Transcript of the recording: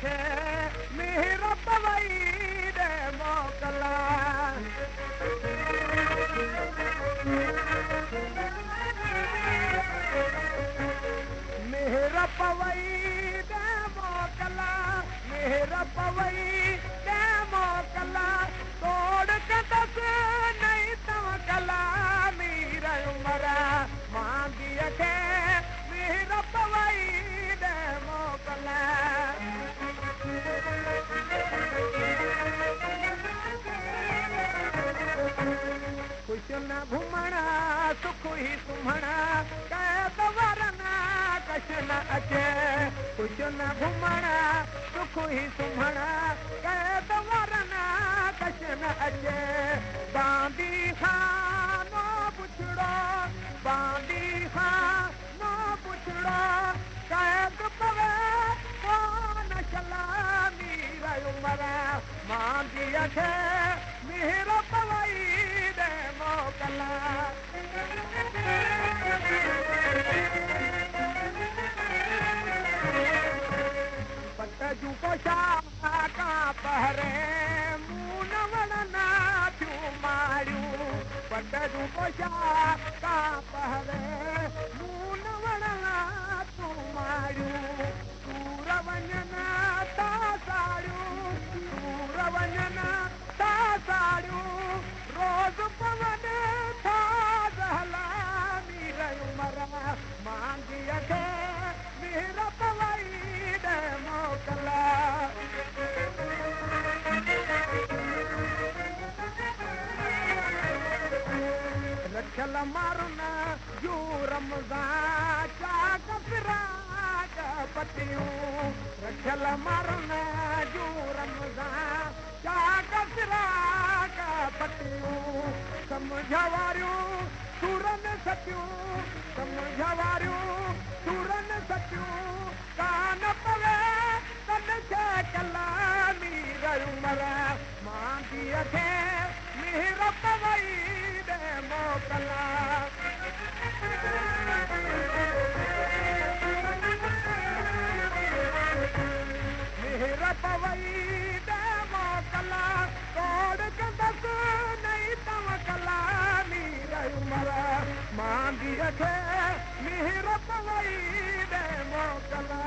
खे मिहिर पवई ॾे मोकला मिहिर पवई ॾे मोकला मिहिर पवई ॾे मोकला तोड़ कंदसि नहीं तवकला मीर उमर मांगीअ खे मिहिर पवई ॾे मोकला कुछ न घुमण सुख ही सुम्हण कैद वरना कछ न अचे कुछ न घुमण सुख ही सुम्हण कैद वरना कछ न अचे बांदी खानो पुछड़ो बांदी खानो पुछड़ो कैद पवे कोन चला मीर उमर मांदीअ खे मिहिर पवई ॾे मोकला पट जूं पोशाका पहरे मूं न वणना थियूं मारियूं पट जूं पोशाका पहरे मूं न वणना थियूं मारियूं सूर वञनि था साड़ियूं सूर वञनि था साड़ियूं रोज़ पवनि था ज़हला मीर उमर मांगीअ खे मिहिर पवई ॾे मोकला रखियल मारुन जूं रमज़ान चाक फिराक पटियूं रखियल मारुन जूं रमज़ान चाक फिराक पटियूं सम्झ वारियूं सूरनि सटियूं सम्झ वारियूं सूरनि सटियूं कान पवे तन खे कला मीर उमर मांदीअ खे मिहिर पवई ॾे मोकला मिहिर पवई ॾे मोकला तोड़ कंदसि नहीं तवकला मीर उमर मांदीअ खे मिहिर पवई ॾे मोकला